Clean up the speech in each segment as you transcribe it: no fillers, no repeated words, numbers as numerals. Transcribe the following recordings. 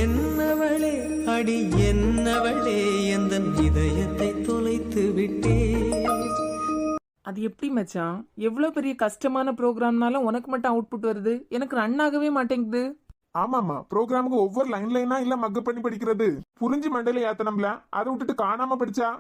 என்னவளே அடி என்னவளே எந்தன் இதயத்தை தொலைத்து விட்டே. அது எப்படி மச்சான்? எவ்வளவு பெரிய கஷ்டமான ப்ரோக்ராம்னாலும் உனக்கு மட்டும் அவுட்புட் வருது, எனக்கு ரன் ஆகவே மாட்டேங்குது. ஆமாமா, ப்ரோக்ராமுக்கு ஒவ்வொரு லைனா இல்ல மக்க பண்ணி படிக்கிறது. புரிஞ்சு மண்டையில ஏத்தனம்ல, அதை விட்டுட்டு காணாம படிச்சா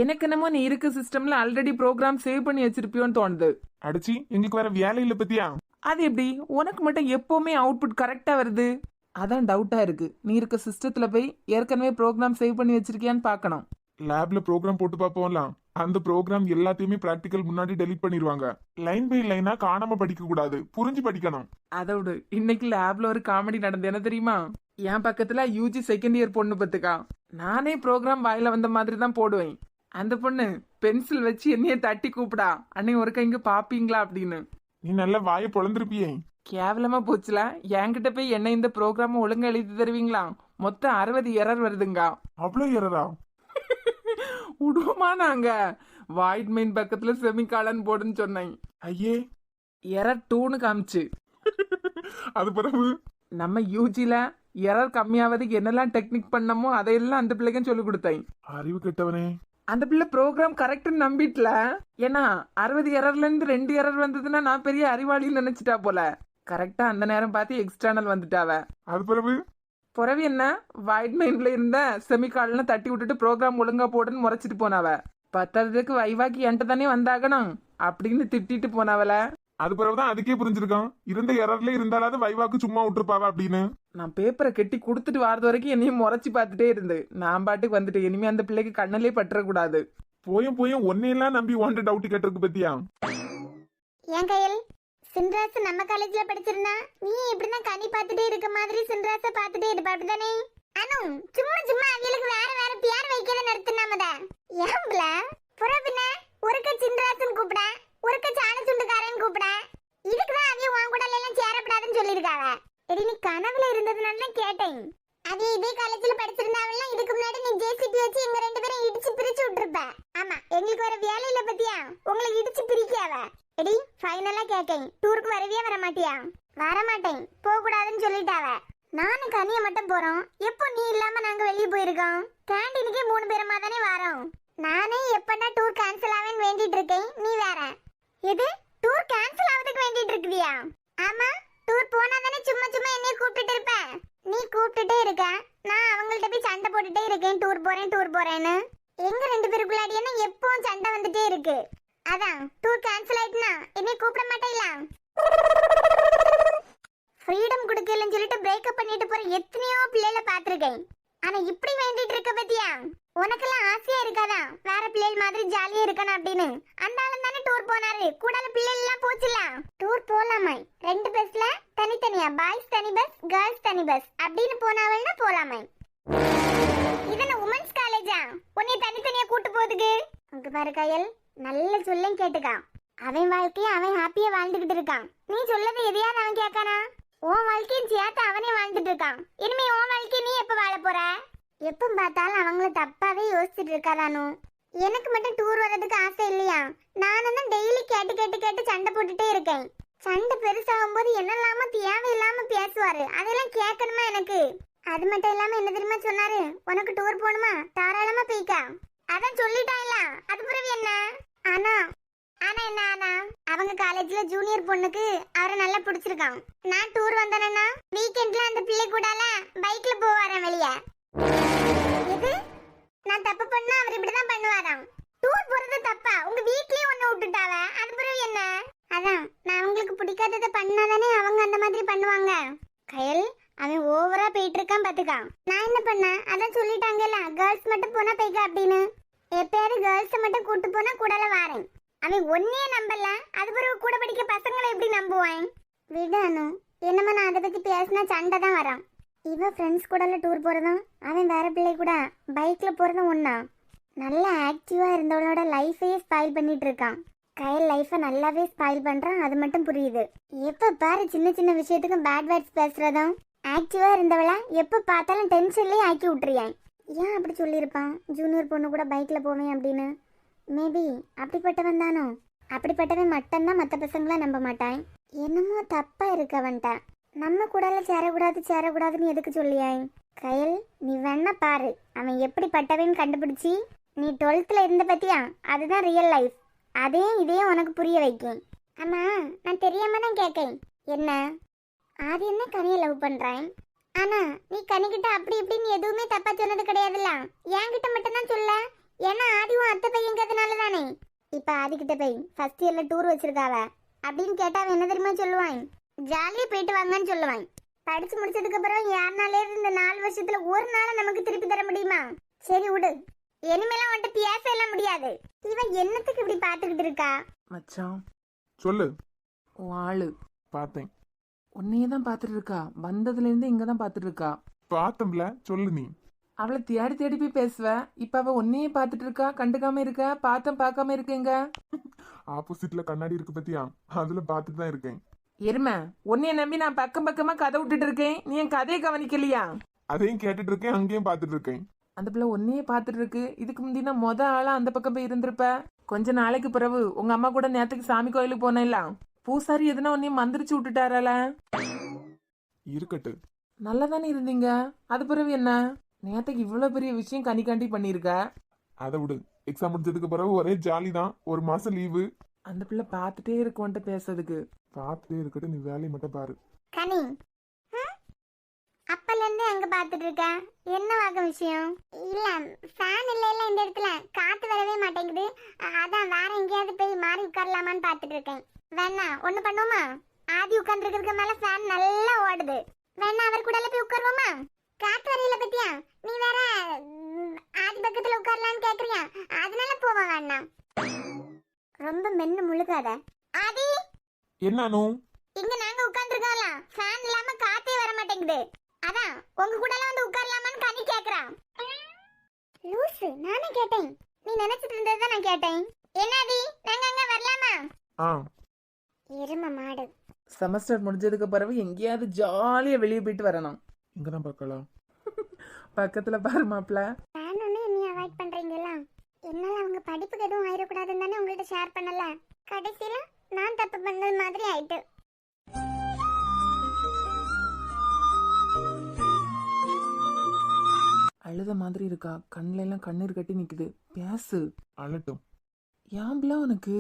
எனக்கு என்னமோ நீ இருக்க சிஸ்டம்ல ஆல்ரெடி ப்ரோக்ராம் சேவ் பண்ணி வச்சிருப்பியோன்னு தோணுது. அடிச்சு எங்களுக்கு வேற வேலை இல்ல பத்தியா? அது எப்படி உனக்கு மட்டும் எப்பவுமே அவுட்புட் கரெக்டா வருது? அதான் டவுட்டா இருக்கு. நீ இருக்க சிஸ்டத்துல போய் ஏற்கனவே ப்ரோக்ராம் சேவ் பண்ணி வச்சிருக்கியான்னு பார்க்கணும். லேப்ல ப்ரோக்ராம் போட்டு பார்ப்போம்லாம். அந்த ப்ரோக்ராம் எல்லாத்தையுமே பிராக்டிக்கல் முன்னாடி டெலீட் பண்ணிடுவாங்க. லைன் பை லைனா காணாம படிக்க கூடாது, புரிஞ்சு படிக்கணும். அதோடு இன்னைக்கு லேப்ல ஒரு காமெடி நடந்து என்ன தெரியுமா? என் பக்கத்துல யூஜி செகண்ட் இயர் பொண்ணு பத்துக்கா. நானே ப்ரோக்ராம் வாயில வந்த மாதிரி தான் போடுவேன். அந்த பொண்ணு பென்சில் வச்சு என்னைய தட்டி கூப்பிடா, அன்னை ஒருக்கா இங்க பாப்பீங்களா அப்படின்னு. நீ நல்ல வாயை பொழந்திருப்பியே. கேவலமா போச்சுல. என்கிட்ட போய் என்ன இந்த ப்ரோக்ராம் ஒழுங்கா எழுதி தருவீங்களா? மொத்தம் 60 எரர் வருதுங்க. அவ்வளவு எரரா? விடுவோமா நாங்க? வாய்ட் மெயின் பக்கத்துல செமிகாலன் போடுன்னு சொன்னேன். ஐயே, எரர் 2ன்னு காமிச்சு. அது பிறகு நம்ம யூஜில எரர் கம்மியாவதுக்கு என்னெல்லாம் டெக்னிக் பண்ணமோ அதையெல்லாம் அந்த பிள்ளைக்கும் சொல்லி கொடுத்தேன். அறிவு கெட்டவனே. அந்த பிள்ளை ப்ரோக்ராம் கரெக்ட்னு நம்பிட்டல. ஏன்னா 60 எரர்ல இருந்து 2 எரர் வந்ததுன்னா நான் பெரிய அறிவாளின்னு நினைச்சிட்டா போல. கரெக்டா அந்த நேரம் பார்த்து எக்ஸ்டர்னல் வந்துட்டாவ. அது பிறகு என்ன வைட் மைண்ட்ல இருந்த செமிகால்னு தட்டி விட்டுட்டு ப்ரோக்ராம் ஒழுங்கா போடுன்னு முறைச்சிட்டு போனாவ. பத்தாவதுக்கு வைவாக்கி என்கிட்ட தானே வந்தாகணும் அப்படின்னு திட்டிட்டு போனாவல. அது பிறகுதான் அதுக்கே புரிஞ்சிருக்கான், இருந்த எரர்ல இருந்தாலாவது வைவாக்கு சும்மா விட்டுருப்பாவா அப்படின்னு. நான் பேப்பரை கெட்டி கொடுத்துட்டு வரது வரைக்கும் என்னையும் முறைச்சி பார்த்துட்டே இருந்து நான் பாட்டுக்கு வந்துட்டு இனிமே அந்த பிள்ளைக்கு கண்ணிலே பற்றக்கூடாது. போயும் ஒன்னையெல்லாம் நம்பி ஒன்று டவுட் கேட்டிருக்கு பத்தியா? என் கையில் சின்ராசு நம்ம காலேஜ்ல படிச்சிருந்தா நீ இப்படிதான் கனி பார்த்துட்டே இருக்க மாதிரி சின்ராச பார்த்துட்டே இருப்ப அப்படிதானே? அனு சும்மா சும்மா அவங்களுக்கு வேற வேற பேர் வைக்கல நிறுத்தினாமத ஏம்பல புறபின்ன ஒருக்க சின்ராசுன்னு கூப்பிட ஒருக்க சாணச்சுண்டுக்காரன்னு கூப்பிட. இதுக்குதான் அவிய உன் கூட எல்லாம் சேரப்படாதுன்னு சொல்லியிருக்காவ. சரி, நீ கனவுல இருந்ததுனால கேட்டேன். அதே இதே காலேஜ்ல படிச்சிருந்தாவெல்லாம் இதுக்கு முன்னாடி நீ ஜேசிபி வச்சு எங்க 2 பேரும் இடிச்சு பிரிச்சு விட்டுருப்ப. ஆமா, எங்களுக்கு வேற வேலை இல்ல பத்தியா உங்களை இடிச்சு பிரிக்காவ. எடி ஃபைனலா கேக்கேன், டூருக்கு வரவே வர மாட்டியா? வர மாட்டேன், போக கூடாதுன்னு சொல்லிட்டாவ. நானும் கனிய மட்டும் போறோம். எப்போ நீ இல்லாம நாங்க வெளியே போயிருக்கோம். கேண்டீனுக்கே 3 பேருமா தானே வரோம். நானே எப்படா டூர் கேன்சல் ஆவேன்னு வேண்டிட்டு இருக்கேன். நீ வேற எது டூர் கேன்சல் ஆவதுக்கு வேண்டிட்டு இருக்குதியா? ஆமா, டூர் போனா தானே சும்மா சும்மா என்னைய கூப்பிட்டுட்டு இருப்ப. நீ கூப்பிட்டுட்டே இருக்க, நான் அவங்கள்ட்ட போய் சண்டை போட்டுட்டே இருக்கேன் டூர் போறேன்னு. எங்க 2 பேருக்குள்ளாடி என்ன எப்பவும் சண்டை வந்துட்டே இருக்கு. அதான் டூர் கேன்சல் ஆயிட்டுனா என்னை கூப்பிட மாட்டேங்களா? ஃப்ரீடம் கொடுக்கலன்னு சொல்லிட்டு பிரேக்கப் பண்ணிட்டு போற எத்தனையோ பிள்ளைகளை பார்த்திருக்கேன். ஆனா இப்படி வேண்டிட்டு இருக்க பத்தியா? உனக்கெல்லாம் ஆசையா இருக்காதா வேற பிள்ளைகள் மாதிரி ஜாலியா இருக்கணும் அப்படின்னு? அந்த ஆளும் தானே டூர் போனாரு, கூடால பிள்ளைகள் எல்லாம் போச்சுல. டூர் போலாமே 2 பஸ்ல தனித்தனியா, பாய்ஸ் தனி பஸ் கேர்ள்ஸ் தனி பஸ் அப்படின்னு போனாவல்னா போலாமே. இதென்ன உமன்ஸ் காலேஜா உன்னை தனித்தனியா கூட்டு போகுதுக்கு? அங்க பாரு கயல், நல்ல சொல்லும் கேட்டுக்கான். அவன் வாழ்க்கையை அவன் ஹாப்பியா வாழ்ந்துகிட்டு இருக்கான். நீ சொல்லது எதையாவது அவன் கேட்கானா? உன் வாழ்க்கையும் சேர்த்து அவனே வாழ்ந்துட்டு இருக்கான். இனிமே உன் வாழ்க்கையை நீ எப்ப வாழ போற? எப்ப பார்த்தாலும் அவங்கள தப்பாவே யோசிச்சுட்டு இருக்காதானு. எனக்கு மட்டும் டூர் வர்றதுக்கு ஆசை இல்லையா? நானும் தான் டெய்லி கேட்டு சண்டை போட்டுட்டே இருக்கேன். சண்டை பெருசாகும் போது என்னெல்லாமோ தேவையில்லாம பேசுவாரு, அதெல்லாம் கேட்கணுமா எனக்கு? அது மட்டும் இல்லாம என்ன தெரியுமா சொன்னாரு, உனக்கு டூர் போகணுமா தாராளமா போய்க்கா. அதான் சொல்லிட்டான்ல, அது பிறகு என்ன? ஆனா அவங்க காலேஜ்ல ஜூனியர் பொண்ணுக்கு அவரை நல்லா பிடிச்சிருக்கான். நான் டூர் வந்தேன்னா வீக்கெண்ட்ல அந்த பிள்ளை கூடால பைக்ல போவாராம் வெளிய. இது நான் தப்பு பண்ணா அவர் இப்படிதான் பண்ணுவாராம். டூர் போறது தப்பா? உங்க வீட்லயே ஒண்ணு விட்டுட்டாவ, அது பிறகு என்ன? அதான் நான் அவங்களுக்கு பிடிக்காததை பண்ணாதானே அவங்க அந்த மாதிரி பண்ணுவாங்க. கயல், அவன் ஓவரா போயிட்டு இருக்கான் பாத்துக்கான். நான் என்ன பண்ணேன்? அதான் சொல்லிட்டாங்கல்ல கேர்ள்ஸ் மட்டும் போனா போய்க்க அப்படின்னு. எப்பயாவது கேர்ள்ஸ் மட்டும் கூட்டு போனா கூடல வாரேன். அவன் ஒன்னையே நம்பல, அது பிறகு கூட படிக்க பசங்களை எப்படி நம்புவான்? விடானு என்னமா, நான் அதை பத்தி பேசினா சண்டை தான் வரான். இவ ஃப்ரெண்ட்ஸ் கூடல டூர் போறதும் அவன் வேற பிள்ளை கூட பைக்ல போறதும் ஒண்ணா? நல்ல ஆக்டிவா இருந்தவளோட லைஃபையே ஸ்பாயில் பண்ணிட்டு இருக்கான். கயல் லைஃபை நல்லாவே ஸ்பாயில் பண்றான், அது மட்டும் புரியுது. எப்ப பாரு சின்ன சின்ன விஷயத்துக்கும் பேட் வேர்ட்ஸ் பேசுறதும். ஆக்டிவா இருந்தவள எப்ப பார்த்தாலும் டென்ஷன்லயே ஆக்கி விட்டுறியான். ஏன் அப்படி சொல்லியிருப்பான்? ஜூனியர் பொண்ணு கூட பைக்ல போவேன் அப்படின்னு. மேபி அப்படிப்பட்டவன் தானோ? அப்படிப்பட்டவன் மட்டும்தான் மற்ற பசங்கள நம்ப மாட்டான். என்னமோ தப்பா இருக்கு அவன்கிட்ட. நம்ம கூடல சேரக்கூடாதுன்னு எதுக்கு சொல்லியாய்? கயல், நீ வேணா பாரு அவன் எப்படி பட்டவன்னு கண்டுபிடிச்சி. நீ 12th இருந்த பத்தியா, அதுதான் ரியல் லைஃப். அதையும் இதையும் உனக்கு புரிய வைக்கும். அம்மா, நான் தெரியாம தான் கேட்கேன். என்ன ஆதி என்ன கனியை லவ் பண்றான்? ஆனா நீ கனிக்கிட்ட அப்படி இப்படின்னு எதுவுமே தப்பா சொன்னது கிடையாதுல்ல. என்கிட்ட மட்டும் தான் சொல்ல. ஏன்னா ஆதிவும் அத்தை பையங்கிறதுனால தானே. இப்ப ஆதிக்கிட்ட போய் ஃபர்ஸ்ட் இயர்ல டூர் வச்சிருக்காவ அப்படின்னு கேட்டா அவன் என்ன தெரியுமா சொல்லுவான்? ஜாலியா போயிட்டு வாங்கன்னு சொல்லுவான். படிச்சு முடிச்சதுக்கு அப்புறம் யாருனாலே இந்த 4 வருஷத்துல ஒரு நாள் நமக்கு திருப்பி தர முடியுமா? சரி விடு, இனிமேலாம் வந்துட்டு பேச எல்லாம் முடியாது. இவன் என்னத்துக்கு இப்படி பாத்துக்கிட்டு இருக்கா? மச்சான், சொல்லு. உன் ஆளு பார்த்தேன். உன்னையே தான் பார்த்துட்டு இருக்கா. வந்ததுல இருந்து இங்க தான் பார்த்துட்டு இருக்கா. பார்த்தம்ல, சொல்லு நீ. அவளை தேடி தேடி போய் பேசுவ. இப்ப அவ உன்னையே பார்த்துட்டு இருக்கா. கண்டுக்காம இருக்க. பார்த்தம் பார்க்காம இருக்கேங்க. ஆப்போசிட்ல கண்ணாடி இருக்கு பத்தியா, அதுல பார்த்துட்டு தான் இருக்கேன். எருமை, உன்னைய நம்பி நான் பக்கம் பக்கமா கதை விட்டுட்டு இருக்கேன். நீ என் கதையை கவனிக்கலையா? அதையும் கேட்டுட்டு இருக்கேன், அங்கேயும் பார்த்துட்டு இருக்கேன். அந்த பிள்ளை உன்னையே பார்த்துட்டு இருக்கு. இதுக்கு முந்தினா ஆளா அந்த பக்கம் போய் இருந்திருப்ப. கொஞ்ச நாளைக்கு பிறகு உங்க அம்மா கூட நேத்துக்கு சாமி கோயிலுக்கு போனேன்ல, பூசாரி எதுனா உன்னையும் மந்திரிச்சு விட்டுட்டாரால. இருக்கட்டு. நல்லா தானே இருந்தீங்க. அது பிறகு என்ன? நேத்துக்கு இவ்வளவு பெரிய விஷயம் கனிக்காண்டி பண்ணிருக்க. அதை விடு. எக்ஸாம் முடிஞ்சதுக்கு பிறகு ஒரே ஜாலி தான். ஒரு மாசம் லீவு. அந்த பிள்ளை பார்த்துட்டே இருக்கும்ட்ட பேசுறதுக்கு. பார்த்துட்டே இருக்கட்டும், நீ வேலையை மட்டும் பாரு. கனி, அப்பல இருந்து அங்க பாத்துட்டு இருக்க. என்ன வாக்க விஷயம்? இல்ல, ஃபேன் இல்ல இந்த இடத்துல காத்து வரவே மாட்டேங்குது. அதான் வேற எங்கேயாவது போய் மாறி உட்காரலாமான்னு பாத்துட்டு இருக்கேன். வேணா ஒண்ணு பண்ணுவோமா? ஆதி உட்கார்ந்து இருக்கிறதுக்கு மேல ஃபேன் நல்லா ஓடுது. வேணா அவர் கூட போய் உட்காருவோமா? காத்து வரையில பத்தியா, நீ வேற ஆதி பக்கத்துல உட்காரலான்னு கேக்குறியா? அதனால போவோம். வேணா ரொம்ப மென்னு முழுகாத. ஆதி, என்னானு? இங்க நாங்க உட்கார்ந்துருக்கோம்ல, ஃபேன் இல்லாம காத்தே வர மாட்டேங்குது. அதான் உங்க கூட எல்லாம் வந்து உட்காரலாமான்னு கனி கேக்குறான். லூசு, நானே கேட்டேன். நீ நினைச்சிட்டு இருந்ததை நான் கேட்டேன். என்னடி, நாங்க அங்க வரலாமா? ஆ, எரும மாடு. செமஸ்டர் முடிஞ்சதுக்கு பிறகு எங்கேயாவது ஜாலியா வெளியே போயிட்டு வரணும். இங்கதான் பார்க்கலாம். பக்கத்துல பாரு மாப்பிள்ள. ஃபேன் ஒண்ணு நீ அவாய்ட் பண்றீங்களா? என்னால அவங்க படிப்புக்கு எதுவும் ஆயிடக்கூடாதுன்னு தானே உங்கள்ட்ட ஷேர் பண்ணல. கடைசியில நான் தப்பு பண்ணது மாதிரி ஆயிட்டு. அழுத மாதிரி இருக்கா. கண்ணுல எல்லாம் கண்ணீர் கட்டி நிக்குது. பேசு. அழட்டும். ஏம்பல உனக்கு?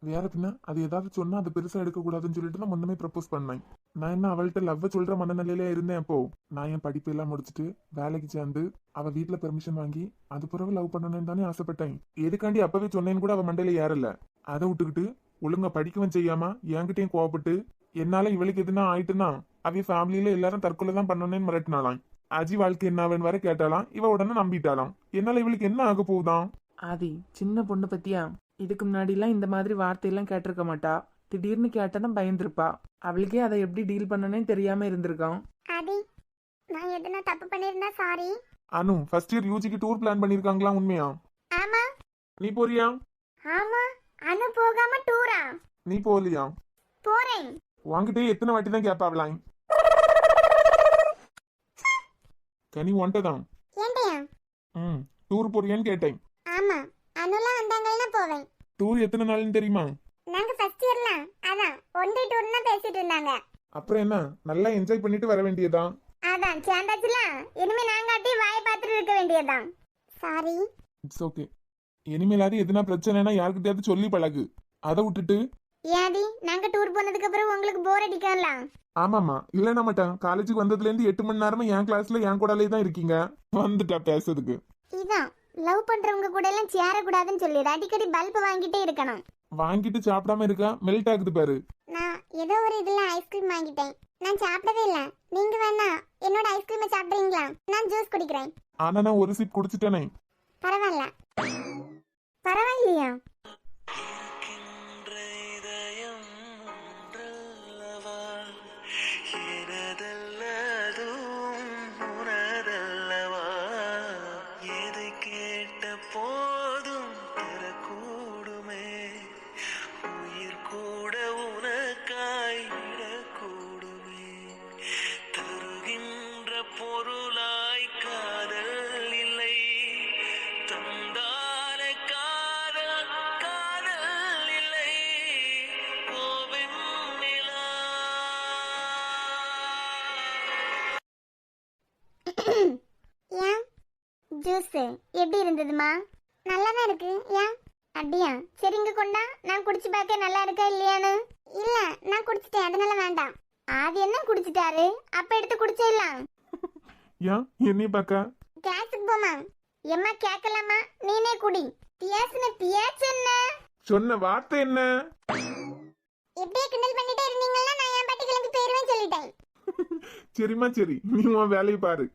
வேற பின்ன அது ஏதாவது சொன்னா அது பெருசா எடுக்க கூடாதுன்னு சொல்லிட்டு தான் முன்னமே ப்ரப்போஸ் பண்ணேன். நான் என்ன அவள்கிட்ட லவ் சொல்ற மனநிலையில இருந்தேன். அப்போ நான் என் படிப்பு எல்லாம் முடிச்சுட்டு வேலைக்கு சேர்ந்து அவ வீட்டுல பெர்மிஷன் வாங்கி அது பிறகு லவ் பண்ணணும்னு தானே ஆசைப்பட்டேன். எதுக்காண்டி அப்பவே சொன்னேன்னு கூட அவ மண்டையில ஏறல. அதை விட்டுக்கிட்டு ஒழுங்கா படிக்கவும் செய்யாம என்கிட்டயும் கோவப்பட்டு என்னால இவளுக்கு எதுனா ஆயிட்டுனா அவ ஃபேமிலியில எல்லாரும் தற்கொலை தான் பண்ணணும்னு மிரட்டினாலாம். அஜி வாழ்க்கை என்னவன் வர கேட்டாலாம். இவ உடனே நம்பிட்டாலாம். என்னால இவளுக்கு என்ன ஆக போகுதான்? ஆதி சின்ன பொண்ணு பத்தியா, இதுக்கு முன்னாடி எல்லாம் இந்த மாதிரி வார்த்தையெல்லாம் கேட்டிருக்க மாட்டா. திடீர்னு கேட்டதான் பயந்துருப்பா. அவளுக்கே அதை எப்படி டீல் பண்ணனே தெரியாம இருந்திருக்கான். ஆதி, நான் எதுனா தப்பு பண்ணிருந்தா சாரி. அனு, ஃபர்ஸ்ட் இயர் யூஜிக்கு டூர் பிளான் பண்ணிருக்காங்களா? உண்மையா? ஆமா. நீ போறியா? ஆமா. அனு போகாம டூரா? நீ போலியா? போறேன். வாங்கிட்டே எத்தனை வாட்டி தான் கேப்பாவலாம்? கனி ஒன்ட்டதான். ஏண்டையா? டூர் போறியான்னு கேட்டேன். ஆமா, அனுலாம் வந்தாங்கன்னா போவேன். டூர் எத்தனை நாள்னு தெரியுமா? நாங்க ஃபர்ஸ்ட் இயர்ல அதான் ஒன் டே டூர்னா பேசிட்டு இருந்தாங்க. அப்புறம் என்ன, நல்லா என்ஜாய் பண்ணிட்டு வர வேண்டியதான். அதான் சேர்ந்தாச்சுல. இனிமே நாங்க அட்டி வாயை பார்த்துட்டு இருக்க வேண்டியதான். சாரி. It's okay. இனிமேலாவது எதுனா பிரச்சனைனா யாருக்கிட்டயாவது சொல்லி பழகு. அதை விட்டுட்டு ஏடி, நாங்க டூர் போனதுக்கு அப்புறம் உங்களுக்கு போர் அடிக்கல? ஆமாமா, இல்லைன்னா மாட்டேன். காலேஜுக்கு வந்ததுல இருந்து 8 மணி நேரமா என் கிளாஸ்ல என் கூடலே தான் இருக்கீங்க. வந்துட்டா பேசுறதுக்கு. இதான் லவ் பண்றவங்க கூட எல்லாம் சேரக்கூடாதுன்னு சொல்லிடு. அடிக்கடி பல்ப் வாங்கிட்டே இருக்கணும். வாங்கிட்டு சாப்பிடாம இருக்கா, மெல்ட் ஆகுது பாரு. நான் ஏதோ ஒரு இதுல ஐஸ்கிரீம் வாங்கிட்டேன். நான் சாப்பிடவே இல்ல. நீங்க வேணா என்னோட ஐஸ்கிரீமை சாப்பிடுறீங்களா? நான் ஜூஸ் குடிக்கிறேன். ஆனா நான் ஒரு சிப் குடிச்சிட்டேனே. பரவாயில்ல. பரவாயில்லையா? காதல் ஜூஸ் எப்படி இருந்ததுமா? நல்லா தான் இருக்கு. ஏன்? அப்படியா? சரி இங்க கொண்டா, நான் குடிச்சு பார்க்க நல்லா இருக்கா இல்லையான்னு. இல்ல நான் குடிச்சிட்டேன், அதனால வேண்டாம். அது என்ன குடிச்சிட்டாரு, அப்ப எடுத்து குடிச்சிடலாம். ஏன் என்னைய பார்க்க? கிளாஸுக்கு போமா. எம்மா கேட்கலாமா, நீனே குடி. பியாசுன பியாச்சு என்ன? சொன்ன வார்த்தை என்ன? எப்படியே கிண்டல் பண்ணிட்டே இருந்தீங்கன்னா நான் என் பாட்டி கிளம்பி போயிருவேன் சொல்லிட்டேன். சரிம்மா சரி, நீ உன் வேலையை பாரு.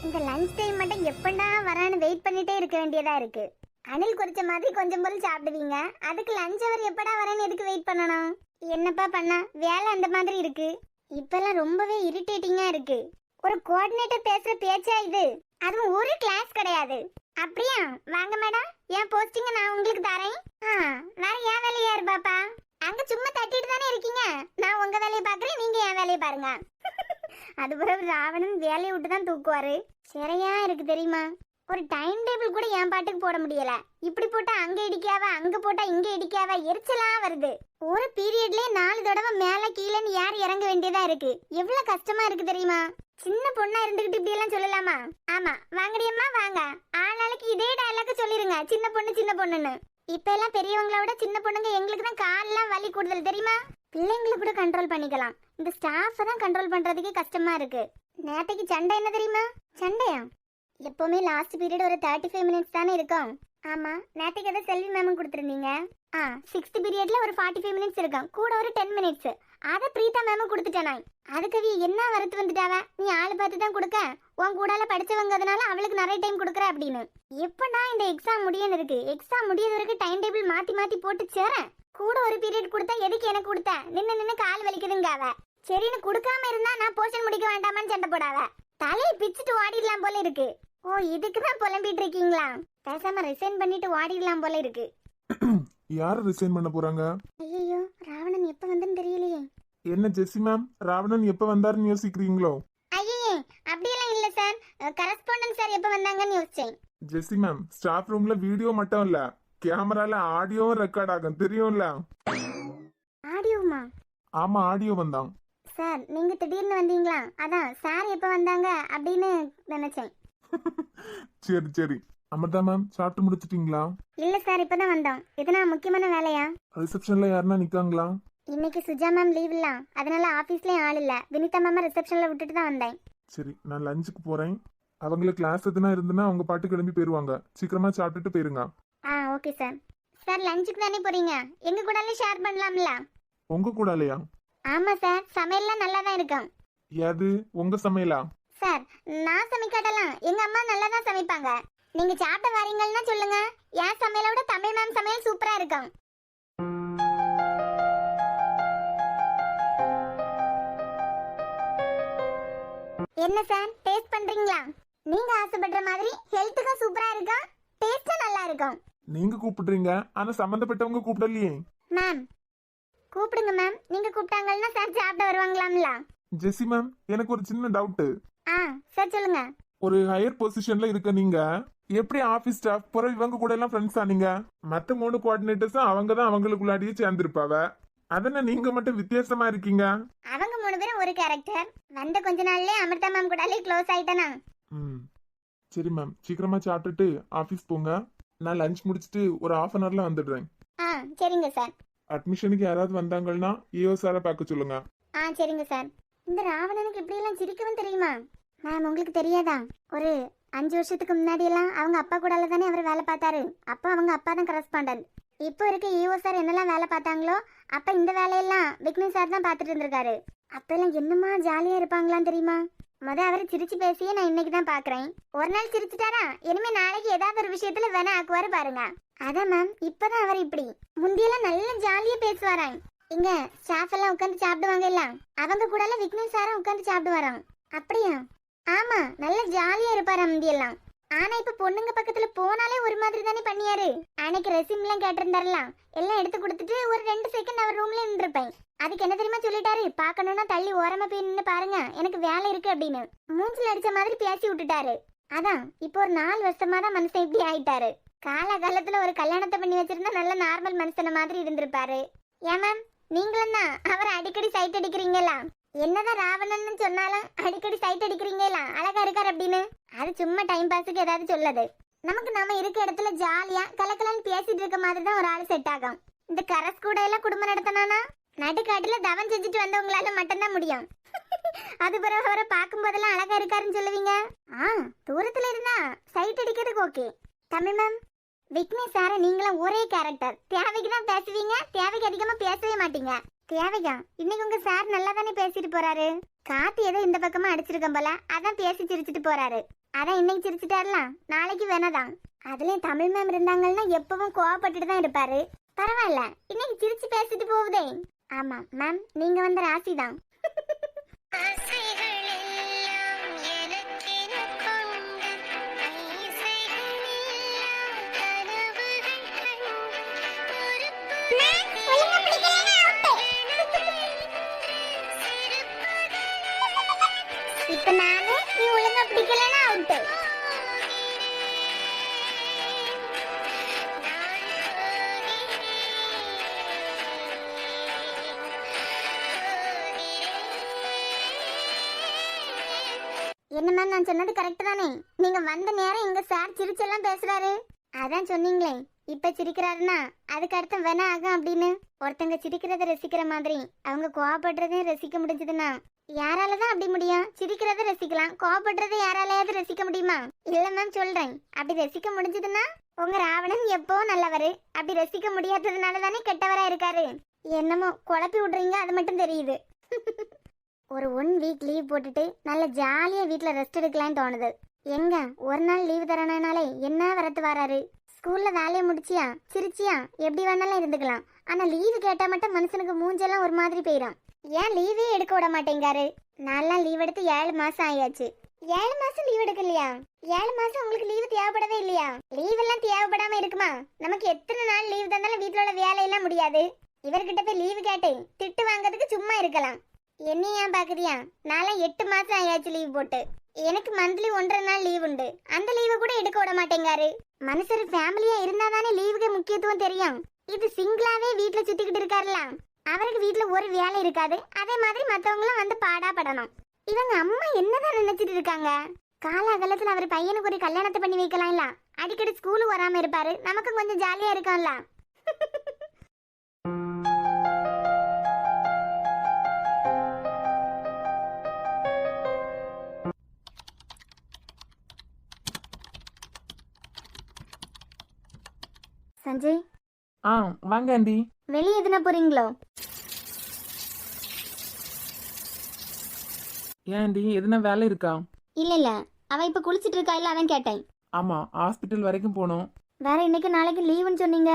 இந்த லஞ்ச் டைம் மட்டும் எப்படா வரான்னு வெயிட் பண்ணிட்டே இருக்க வேண்டியதா இருக்கு. அணில் குறிச்ச மாதிரி கொஞ்சம் போல சாப்பிடுவீங்க, அதுக்கு லஞ்ச் அவர் எப்படா வரேன்னு எதுக்கு வெயிட் பண்ணணும்? என்னப்பா பண்ணா, வேலை அந்த மாதிரி இருக்கு. இப்பெல்லாம் ரொம்பவே இரிட்டேட்டிங்கா இருக்கு. ஒரு கோஆர்டினேட்டர் பேசுற பேச்சா இது? அதுவும் ஒரு கிளாஸ் கிடையாது. அப்படியா? வாங்க மேடம், என் போஸ்டிங்க நான் உங்களுக்கு தரேன். வேற என் வேலையா இருப்பாப்பா? அங்க சும்மா தட்டிட்டு தானே இருக்கீங்க, நான் உங்க வேலையை பாக்குறேன், நீங்க என் வேலையை பாருங்க. அது பிறகு ராவணன் வேலையை விட்டு தான் தூக்குவாரு. சரியா இருக்கு தெரியுமா? ஒரு டைம் டேபிள் கூட என் பாட்டுக்கு போட முடியல. இப்படி போட்டா அங்க இடிக்காவ, அங்க போட்டா இங்க இடிக்காவ, எரிச்சலா வருது. ஒரு பீரியட்லயே 4 தடவை மேல கீழேன்னு யார் இறங்க வேண்டியதா இருக்கு. எவ்வளவு கஷ்டமா இருக்கு தெரியுமா? சின்ன பொண்ணா இருந்துகிட்டு இப்படி எல்லாம் சொல்லலாமா? ஆமா வாங்கடியம்மா வாங்க, ஆளாளுக்கு இதே டயலாக் சொல்லிருங்க, சின்ன பொண்ணு சின்ன பொண்ணுன்னு. இப்ப எல்லாம் பெரியவங்கள விட சின்ன பொண்ணுங்க எங்களுக்கு தான் காலெல்லாம் வலி கூடுதல் தெரியுமா? பிள்ளைங்களை கூட கண்ட்ரோல் பண்ணிக்கலாம், இந்த ஸ்டாஃபை தான் கண்ட்ரோல் பண்றதுக்கே கஷ்டமா இருக்கு. நேத்தைக்கு சண்டை என்ன தெரியுமா? சண்டையா? எப்பவுமே லாஸ்ட் பீரியட் ஒரு 35 மினிட்ஸ் தானே இருக்கும். ஆமா, நேத்தைக்கு ஏதோ செல்வி மேம் கொடுத்துருந்தீங்க. 6th பீரியட்ல ஒரு 45 மினிட்ஸ் இருக்கும், கூட ஒரு 10 மினிட்ஸ். அதை பிரீதா மேம் கொடுத்துட்டேன் நான். அதுக்கு அவ என்ன வரத்து வந்துட்டாவ, நீ ஆளு பார்த்து தான் கொடுக்க, உன் கூடால படிச்சவங்கிறதுனால அவளுக்கு நிறைய டைம் கொடுக்குற அப்படின்னு. எப்படா இந்த எக்ஸாம் முடியன்னு இருக்கு, எக்ஸாம் முடியது வரைக்கும் டைம் டேபிள் மாத்தி மாத்தி போட்டு சேரேன். கூட ஒரு பீரியட் கொடுத்தா எதுக்கு எனக்கு கொடுத்த, நின்னு கால் வலிக்குதுங்க அவ. சரின்னு கொடுக்காம இருந்தா நான் போர்ஷன் முடிக்க வேண்டாமான்னு சண்டை போடாவ. தலையை பிச்சுட்டு ஓடிடலாம் போல இருக்கு. ஓ இதுக்குதான் புலம்பிட்டு இருக்கீங்களா? பேசாம ரிசைன் பண்ணிட்டு ஓடிடலாம் போல இருக்கு. யாரு ரிசைன் பண்ண போறாங்க? ஐயோ, ராவணன் எப்ப வந்தன்னு தெரியலையே. என்ன ஜெசி மேம், ராவணன் எப்ப வந்தாருன்னு யோசிக்கிறீங்களோ? ஐயே அப்படியெல்லாம் இல்ல சார், கரஸ்பாண்டன்ட் சார் எப்ப வந்தாங்கன்னு யோசிச்சேன். ஜெசி மேம், ஸ்டாஃப் ரூம்ல வீடியோ மட்டும் இல்ல, கேமரால ஆடியோவும் ரெக்கார்ட் ஆகும் தெரியும்ல? ஆடியோமா? ஆமா, ஆடியோ வந்தான். சார் நீங்க திடீர்னு வந்தீங்களா, அதான் சார் எப்ப வந்தாங்க அப்படின்னு நினைச்சேன். சரி சரி. அமிர்தா மேம், சாப்பிட்டு முடிச்சிட்டீங்களா? இல்ல சார், இப்பதான் வந்தோம். எதனா முக்கியமான வேலையா? ரிசப்ஷன்ல யாருன்னா நிக்காங்களா? இன்னைக்கு சுஜா மேம் லீவ் இல்ல, அதனால ஆபீஸ்லயும் ஆள் இல்ல. வினிதா மேம் ரிசப்ஷன்ல விட்டுட்டு தான் வந்தேன். சரி, நான் லஞ்சுக்கு போறேன். அவங்களுக்கு கிளாஸ் எதுனா இருந்துன்னா அவங்க பாட்டு கிளம்பி போயிருவாங்க, சீக்கிரமா சாப்பிட்டுட்டு போயிருங்க. Okay sir. சார் லஞ்சுக்கு தானே போறீங்க, எங்க கூடல ஷேர் பண்ணலாம்ல? உங்க கூடாலையா? ஆமா சார், சமையல்லாம் நல்லா தான் இருக்கும். ஏது உங்க சமையலா? சார் நான் சமைக்காட்டலாம், எங்க அம்மா நல்லா தான் சமைப்பாங்க. நீங்க சாப்பிட வரீங்கன்னா சொல்லுங்க, என் சமையலை விட தமிழ் மேம் சமையல் சூப்பரா இருக்கும். என்ன சார் டேஸ்ட் பண்றீங்களா? நீங்க ஆசைப்படுற மாதிரி ஹெல்த்துக்கு சூப்பரா இருக்கும், டேஸ்டும் நல்லா இருக்கும். நீங்க கூப்பிடுறீங்க, ஆனா சம்பந்தப்பட்டவங்க கூப்பிடலையே. மேம் கூப்பிடுங்க மேம், நீங்க கூப்பிட்டாங்கன்னா சார் சாப்பிட வருவாங்களாம்ல? ஜெசி மேம், எனக்கு ஒரு சின்ன டவுட். சார் சொல்லுங்க. ஒரு ஹையர் பொசிஷன்ல இருக்க நீங்க எப்படி ஆபீஸ் ஸ்டாஃப் போற இவங்க கூட எல்லாம் ஃப்ரெண்ட்ஸ் ஆனீங்க? மத்த 3 கோஆர்டினேட்டர்ஸும் அவங்க தான் அவங்களுக்குள்ளாடியே சேர்ந்திருப்பாவ, அதனால நீங்க மட்டும் வித்தியாசமா இருக்கீங்க. அவங்க 3 பேரும் ஒரு கேரக்டர், வந்த கொஞ்ச நாள்லயே அமிர்தா மேம் கூடலே க்ளோஸ் ஆயிட்டனா. சரி மேம், சீக்கிரமா சாப்பிட்டுட்டு ஆபீஸ் போங்க. நான் லஞ்ச் முடிச்சிட்டு ஒரு 1/2 hourல வந்துடுறேன். சரிங்க சார். அட்மிஷனுக்கு யாராவது வந்தாங்கன்னா ஏஓ சாரை பார்க்க சொல்லுங்க. சரிங்க சார். இந்த ராவணனுக்கு இப்படி எல்லாம் சிரிக்கவும் தெரியுமா? மேம் உங்களுக்கு தெரியாதா, ஒரு 5 வருஷத்துக்கு முன்னாடி எல்லாம் அவங்க அப்பா கூடால தானே அவர் வேலை பார்த்தாரு. அப்போ அவங்க அப்பா தான் கரஸ்பாண்டன்ட். இப்போ இருக்க ஈஓ சார் என்னெல்லாம் வேலை பார்த்தாங்களோ அப்ப இந்த வேலையெல்லாம் விக்னேஷ் சார் தான் பார்த்துட்டு இருந்திருக்காரு. அப்ப எல்லாம் என்னமா ஜாலியா இருப்பாங்களாம் தெரியுமா? அவர் சிரிச்சு பேசியே நான் இன்னைக்கு தான் பாக்குறேன். ஒரு நாள் சிரிச்சுட்டாரா, இனிமே நாளைக்கு ஏதாவது ஒரு விஷயத்துல வேணா ஆக்குவாரு பாருங்க. அதான் மேம், இப்பதான் அவர் இப்படி. முந்தியெல்லாம் நல்ல ஜாலியா பேசுவாராம். இங்க ஸ்டாஃப் எல்லாம் உட்காந்து சாப்பிடுவாங்க, இல்ல அவங்க கூட எல்லாம் விக்னேஷ் சாரும் உட்காந்து சாப்பிடுவாராம். அப்படியா? ஆமா, நல்ல ஜாலியா இருப்பாராம் முந்தியெல்லாம். ஆனா இப்ப பொண்ணுங்க பக்கத்துல போனாலே ஒரு மாதிரி தானே பண்ணியாரு. அன்னைக்கு ரெசிம் எல்லாம் கேட்டிருந்தாருலாம், எல்லாம் எடுத்து கொடுத்துட்டு ஒரு 2 செகண்ட் அவர் ரூம்ல நின்றுப்பேன். அதுக்கு என்ன தெரியுமா சொல்லிட்டாரு, பாக்கணும்னா தள்ளி ஓரமா போய் நின்னு பாருங்க, எனக்கு வேலை இருக்கு அப்படின்னு மூஞ்சில அடிச்ச மாதிரி பேசி விட்டுட்டாரு. அதான் இப்போ ஒரு 4 வருஷமா தான் மனுஷன் இப்படி ஆயிட்டாரு. காலகாலத்துல ஒரு கல்யாணத்தை பண்ணி வச்சிருந்தா நல்ல நார்மல் மனுஷன மாதிரி இருந்திருப்பாரு. ஏன் மேம், நீங்களும் தான் அவரை அடிக்கடி சைட் அடிக்கிறீங்களா? என்னதான் ராவணன் சொன்னாலும் அடிக்கடி சைட் அடிக்கிறீங்களா அழகா இருக்காரு அப்படின்னு. அது சும்மா டைம் பாஸுக்கு ஏதாவது சொல்லது. நமக்கு நாம இருக்க இடத்துல ஜாலியா கலக்கலான்னு பேசிட்டு இருக்க மாதிரி தான் ஒரு ஆள் செட் ஆகும். இந்த கரஸ் கூட எல்லாம் குடும்பம் நடத்தினானா நடுக்காட்டுல தவம் செஞ்சுட்டு வந்தவங்களால மட்டும்தான் முடியும். அது பிறகு அவரை பார்க்கும் போதெல்லாம் அழகா இருக்காருன்னு சொல்லுவீங்க. தூரத்துல இருந்தா சைட் அடிக்கிறதுக்கு ஓகே. தமிழ் மேம், விக்னேஷ் சார நீங்களும் ஒரே கேரக்டர். தேவைக்கு தான் பேசுவீங்க, தேவைக்கு அதிகமா பேசவே மாட்டீங்க. தேவையா இன்னைக்கு உங்க சார் நல்லா தானே பேசிட்டு போறாரு. காத்து ஏதோ இந்த பக்கமா அடிச்சிருக்கோம் போல, அதான் பேசி சிரிச்சிட்டு போறாரு. அதான் இன்னைக்கு சிரிச்சிட்டாருல, நாளைக்கு வேணாதான். அதுலயும் தமிழ் மேம் இருந்தாங்கன்னா எப்பவும் கோவப்பட்டுட்டு தான் இருப்பாரு. பரவாயில்ல, இன்னைக்கு சிரிச்சு பேசிட்டு போகுதே. ஆமா மேம், நீங்க வந்த ராசி தான். இப்ப நானு நீ ஒழுங்கா பிடிக்கலன்னா அவுட். என்ன மேம், நான் சொன்னது கரெக்ட் தானே? நீங்க வந்த நேரம் எங்க சார் சிரிச்செல்லாம் பேசுறாரு. அதான் சொன்னீங்களே இப்ப சிரிக்கிறாருன்னா அதுக்கு அர்த்தம் வேணா ஆகும் அப்படின்னு. ஒருத்தங்க சிரிக்கிறத ரசிக்கிற மாதிரி அவங்க கோவப்படுறதையும் ரசிக்க முடிஞ்சதுன்னா யாராலதான் அப்படி முடியும்? சிரிக்கிறத ரசிக்கலாம், கோவப்படுறதை யாராலையாவது ரசிக்க முடியுமா? இல்ல மேம் சொல்றேன், அப்படி ரசிக்க முடிஞ்சதுன்னா உங்க ராவணன் எப்போ நல்லவரு, அப்படி ரசிக்க முடியாததுனால தானே கெட்டவரா இருக்காரு. என்னமோ குழப்பி விடுறீங்க, அது மட்டும் தெரியுது. ஒரு 1 வீக் லீவ் போட்டுட்டு நல்ல ஜாலியா வீட்டுல ரெஸ்ட் எடுக்கலான்னு தோணுது. எங்க ஒரு நாள் லீவு தரனாலே என்ன வரத்து வராரு. ஸ்கூல்ல வேலையை முடிச்சியா சிரிச்சியா எப்படி வேணாலும் இருந்துக்கலாம். ஆனா லீவு கேட்டா மட்டும் மனுஷனுக்கு மூஞ்செல்லாம் ஒரு மாதிரி போயிடும். ஏன் லீவே எடுக்க விட மாட்டேங்காரு? நான்லாம் லீவ் எடுத்து 7 மாசம் ஆயாச்சு. 7 மாசம் லீவ் எடுக்கலையா? 7 மாசம் உங்களுக்கு லீவு தேவைப்படவே இல்லையா? லீவ் எல்லாம் தேவைப்படாம இருக்குமா? நமக்கு எத்தனை நாள் லீவ் தந்தாலும் வீட்டுல உள்ள வேலையெல்லாம் முடியாது. இவர்கிட்ட போய் லீவு கேட்டு திட்டு வாங்கிறதுக்கு சும்மா இருக்கலாம். என்ன ஏன் பாக்குறியா? நான்லாம் 8 மாசம் ஆயாச்சு லீவ் போட்டு. எனக்கு மந்த்லி 1.5 நாள் லீவ் உண்டு. அந்த லீவை கூட எடுக்க விட மாட்டேங்காரு. மனுஷர் ஃபேமிலியா இருந்தாதானே லீவுக்கு முக்கியத்துவம் தெரியும். இது சிங்கிளாவே வீட்டுல சுத்திக்கிட்டு இருக்காருல, அவருக்கு வீட்டுல ஒரு வேலை இருக்காது. அதே மாதிரி மத்தவங்களும் வந்து பாடா படணும். இவங்க அம்மா என்னதான் நினைச்சிட்டு இருக்காங்க? காலாகாலத்துல அவர் பையனுக்கு ஒரு கல்யாணத்தை பண்ணி வைக்கலாம்ல, அடிக்கடி ஸ்கூலுக்கு வராம இருப்பாரு, நமக்கும் கொஞ்சம் ஜாலியா இருக்கும்ல. சஞ்சய், வாங்க ஆண்டி. வெளியே எதுனா போறீங்களோ? ஏன் ஆண்டி, எதுனா வேலை இருக்கா? இல்ல அவ இப்ப குளிச்சிட்டு இருக்கா, இல்ல அதான் கேட்டேன். ஆமா, ஹாஸ்பிட்டல் வரைக்கும் போகணும். வேற இன்னைக்கு நாளைக்கு லீவுன்னு சொன்னீங்க.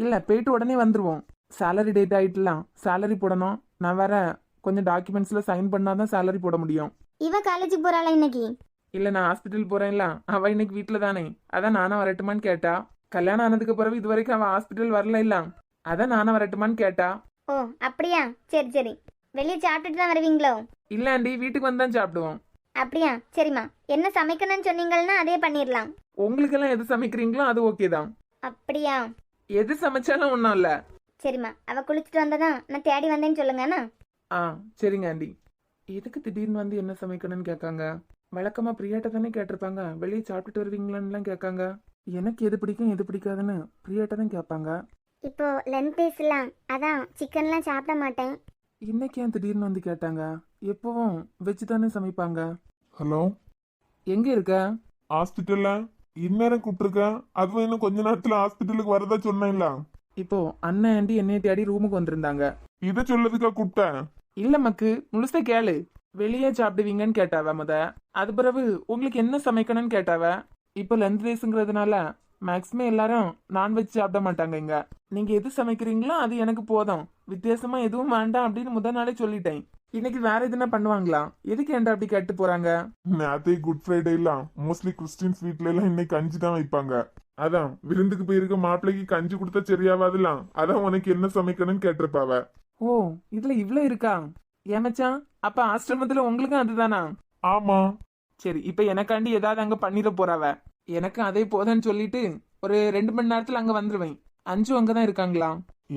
இல்ல, போயிட்டு உடனே வந்துருவோம். சேலரி டேட் ஆயிட்டுலாம், சேலரி போடணும். நான் வேற கொஞ்சம் டாக்குமெண்ட்ஸ்ல சைன் பண்ணாதான் சேலரி போட முடியும். இவ காலேஜுக்கு போறாளா இன்னைக்கு? இல்ல, நான் ஹாஸ்பிட்டல் போறேன்ல, அவ இன்னைக்கு வீட்டுல தானே, அதான் நானும் வரட்டுமான்னு கேட்டா. கல்யாணம் ஆனதுக்கு பிறகு இது வரைக்கும் அவ ஹாஸ்பிட்டல் வரல இல்ல, அதான் நானும் வரட்டுமான்னு கேட்டா. ஓ அப்படியா, சரி சரி. வெளியே சாப்பிட்டுட்டு தான் வருவீங்களோ? இல்ல ஆண்டி, வீட்டுக்கு வந்தான் சாப்பிடுவோம். அப்படியா, சரிம்மா. என்ன சமைக்கணும்னு சொன்னீங்கன்னா அதே பண்ணிடலாம். உங்களுக்கு எல்லாம் எது சமைக்கிறீங்களோ அது ஓகே தான். அப்படியா, எது சமைச்சாலும் ஒன்றும் இல்ல. சரிம்மா. அவ குளிச்சுட்டு வந்ததான் நான் தேடி வந்தேன்னு சொல்லுங்கண்ணா. சரிங்க ஆண்டி. எதுக்கு திடீர்னு வந்து என்ன சமைக்கணும்னு கேட்காங்க? வழக்கமா பிரியாட்ட தானே கேட்டிருப்பாங்க. வெளியே சாப்பிட்டுட்டு வருவீங்களான்னு கேட்காங்க. எனக்கு எது பிடிக்கும் எது பிடிக்காதுன்னு பிரியாட்ட தான் கேட்பாங்க. இப்போ லென்த் பேசலாம், அதான் சிக்கன்லாம் சாப்பிட மாட்டேன். இன்னைக்கு ஏன் திடீர்னு வந்து கேட்டாங்க? எப்பவும் வெஜ் தானே சமைப்பாங்க. ஹலோ, எங்க இருக்க? ஹாஸ்பிட்டல்ல இந்நேரம் கூப்பிட்டுருக்க. அதுவும் இன்னும் கொஞ்ச நேரத்துல ஹாஸ்பிட்டலுக்கு வரதா சொன்னேன்ல. இப்போ அண்ணன் ஆண்டி என்னைய தேடி ரூமுக்கு வந்திருந்தாங்க. இதை சொல்லதுக்கா கூப்பிட்டேன்? இல்ல மக்கு, முழுசா கேளு. வெளியே சாப்பிடுவீங்கன்னு கேட்டாவ முத. அது பிறகு உங்களுக்கு என்ன சமைக்கணும்னு கேட்டாவ. இப்போ லஞ்ச் டேஸ்ங்கிறதுனால மேக்ஸிமம் எல்லாரும் நான்வெஜ் சாப்பிட மாட்டாங்க இங்க. நீங்க எது சமைக்கிறீங்களோ அது எனக்கு போதும், வித்தியாசமா எதுவும் வேண்டாம் அப்படின்னு முதல் நாளே சொல்லிட்டேன். இன்னைக்கு வேற எதுனா பண்ணுவாங்களா? எதுக்கு ஏன்டா அப்படி கேட்டு போறாங்க? நேத்தே குட் ஃப்ரைடே எல்லாம் மோஸ்ட்லி கிறிஸ்டின்ஸ் வீட்ல எல்லாம் இன்னைக்கு கஞ்சி தான் வைப்பாங்க. அதான் விருந்துக்கு போயிருக்க மாப்பிள்ளைக்கு கஞ்சி கொடுத்தா சரியாவாதுலாம். அதான் உனக்கு என்ன சமைக்கணும்னு கேட்டிருப்பாவ. ஓ, இதுல இவ்வளவு இருக்கா? ஏமச்சான், அப்ப ஆசிரமத்துல உங்களுக்கும் அதுதானா? ஆமா. சரி, இப்ப எனக்காண்டி ஏதாவது அங்க பண்ணிட போறாவ. எனக்கு அதே போதுன்னு சொல்லிட்டு ஒரு 2 மணி நேரத்துல அங்க வந்துருவேன். 5 அங்கதான் இருக்காங்களா?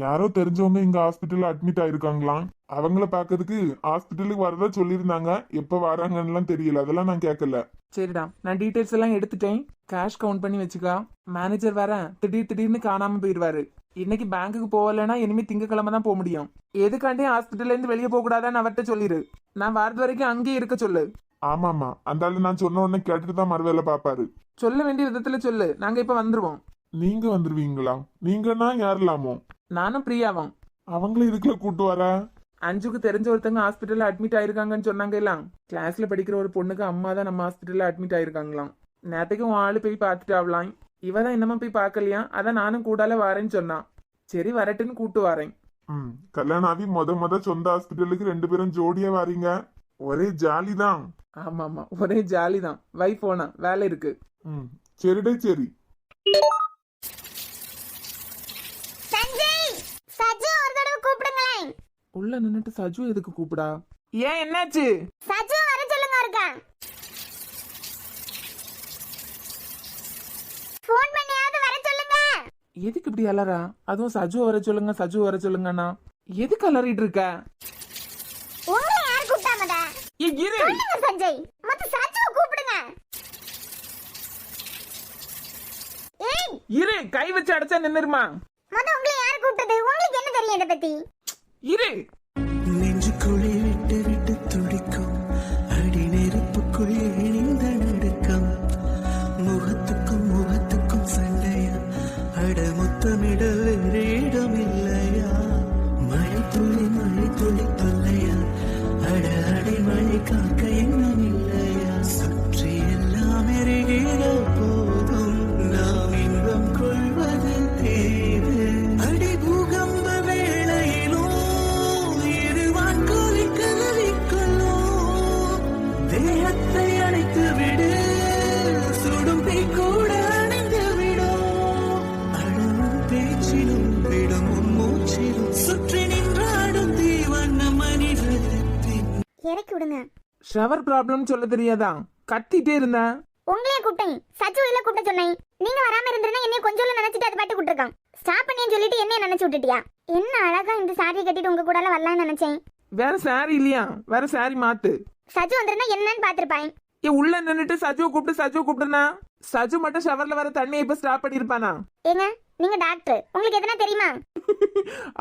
யாரோ தெரிஞ்சவங்க இங்க ஹாஸ்பிட்டல்ல அட்மிட் ஆயிருக்காங்களாம். அவங்கள பாக்கிறதுக்கு ஹாஸ்பிட்டலுக்கு வரதா சொல்லியிருந்தாங்க. எப்ப வராங்கன்னு தெரியல, அதெல்லாம் நான் கேட்கல. சரிடா, நான் டீடைல்ஸ் எல்லாம் எடுத்துட்டேன். கேஷ் கவுண்ட் பண்ணி வச்சுக்கா. மேனேஜர் வேற திடீர்னு காணாம போயிடுவாரு. இன்னைக்கு பேங்க்குக்கு போகலன்னா இனிமே திங்கக்கிழமை தான் போக முடியும். எதுக்காண்டி ஹாஸ்பிட்டல்ல இருந்து வெளியே போக கூடாதான்னு அவர்கிட்ட சொல்லிடு. நான் வரது வரைக்கும் அங்கேயே இருக்க சொல்லு. ஆமாமா, அந்த ஆளு நான் சொன்ன உடனே கேட்டுட்டு தான் மறுவேலை பாப்பாரு. சொல்ல வேண்டிய விதத்துல சொல்லு. நாங்க இப்ப வந்துருவோம். நீங்க வந்துருவீங்களா? நீங்கன்னா யாரெல்லாமோ? நானும் பிரியாவும். அவங்களும் இதுக்குள்ள கூட்டு வர? அஞ்சுக்கு தெரிஞ்ச ஒருத்தங்க ஹாஸ்பிட்டல்ல அட்மிட் ஆயிருக்காங்கன்னு சொன்னாங்க எல்லாம். கிளாஸ்ல படிக்கிற ஒரு பொண்ணுக்கு அம்மா தான் நம்ம ஹாஸ்பிட்டல்ல அட்மிட் ஆயிருக்காங்களாம். நேற்றுக்கு உன் ஆளு போய் பார்த்துட்டு ஆகலாம். இவ தான் என்னமா போய் பார்க்கலையா, அதான் நானும் கூடால வரேன்னு சொன்னான். சரி வரட்டுன்னு கூட்டு வரேன். கல்யாணம் ஆகி முத சொந்த ஹாஸ்பிட்டலுக்கு 2 பேரும் ஜோடியா வாரீங்க. ஒரே ஜாலி தான். ஆமா ஆமா, ஒரே ஜாலி தான். வை போனா வேலை இருக்கு. சரிடே சரி. சஞ்சய், சஜு ஒரு தடவை கூப்பிடுங்களேன். உள்ள நின்னுட்டு சஜு எதுக்கு கூப்பிடா? ஏன் என்னாச்சு? சஜு வர சொல்லுங்க இருக்கா. ஃபோன் பண்ணியாவது வர சொல்லுங்க. எதுக்கு இப்படி அலறா? அதுவும் சஜு வர சொல்லுங்க சஜு வர சொல்லுங்கண்ணா. எதுக்கு அலறிட்டு இருக்க? உங்களை யார் கூப்பிட்டாமடா? இரு சொல்லுங்க சஞ்சய், மத்த சஜு கூப்பிடுங்க. ஏய் இரு, கை வச்சு அடைச்சா நின்னுருமா? மத்த உங்களை யார் கூப்பிட்டது? உங்களுக்கு என்ன தெரியும் இத பத்தி? இரு. நெஞ்சுக்குழி விட்டு விட்டு துடிக்கும் அடி நெருப்புக்குள் இணைந்த நடுக்கம். முகத்துக்கும் சண்டையா, அட முத்தமிடல் இடம் இல்லையா? மழை துளி தொல்லையா, அட அடைமழை காக்க எண்ணம் இல்லையா? சுற்றி எல்லாம் எரிகிற போதும் நாம் இன்பம் கொள்வது தேவை. அடி பூகம்ப வேளையிலும் இருவான் கோலி கலவிக்கொள்ளும். தேகத்தை அணைத்து விடு, சுடும் தீ கூட அணைந்து விடும். அழகும் பேச்சிலும் விடமும் மூச்சிலும் சுற்றி நின்றாடும் தீவண்ண மனிதத்தின். இறக்கி விடுங்க. ஷவர் ப்ராப்ளம் சொல்ல தெரியாதா? கத்திட்டே இருந்தேன். உங்களையே கூப்பிட்டேன். சஜு இல்ல கூப்பிட சொன்னேன். நீங்க வராம இருந்திருந்தா என்னைய கொஞ்சம் நினைச்சிட்டு அது பாட்டு கூட்டிருக்கான். ஸ்டாப் பண்ணின்னு சொல்லிட்டு என்னைய நினைச்சு விட்டுட்டியா? என்ன அழகா இந்த சாரியை கட்டிட்டு உங்க கூட வரலாம்னு நினைச்சேன். வேற சாரி இல்லையா? வேற சாரி மாத்து. சஜு வந்திருந்தா என்னன்னு பாத்திருப்பான். உள்ள நின்னுட்டு சஜுவை கூப்பிடுனா சஜு மட்டும் ஷவர்ல வர தண்ணியை இப்ப ஸ்டாப் பண்ணிருப்பானா? ஏங்க நீங்க டாக்டர், உங்களுக்கு எதனா தெரியுமா?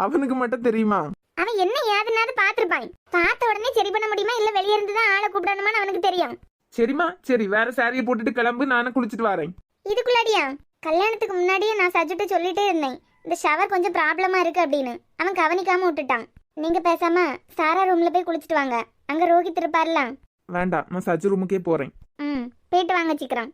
அவனுக்கு மட்டும் தெரியுமா? அவன் என்ன ஏதுனாவது பாத்திருப்பான். பார்த்த உடனே சரி பண்ண முடியுமா இல்ல வெளியே இருந்துதான் ஆளை கூப்பிடணுமான்னு அவனுக்கு தெரியும். சரிமா சரி, வேற சாரியை போட்டுட்டு கிளம்பு, நானும் குளிச்சுட்டு வரேன். இதுக்குள்ளாடியா? கல்யாணத்துக்கு முன்னாடியே நான் சஜுட்ட சொல்லிட்டே இருந்தேன் இந்த ஷவர் கொஞ்சம் ப்ராப்ளமா இருக்கு அப்படின்னு. அவன் கவனிக்காம விட்டுட்டான். நீங்க பேசாம சாரா ரூம்ல போய் குளிச்சுட்டு வாங்க. அங்க ரோஹித் இருப்பார்ல. வேண்டாம், நான் சஜு ரூமுக்கே போறேன். போயிட்டு வாங்க சீக்கிரம்.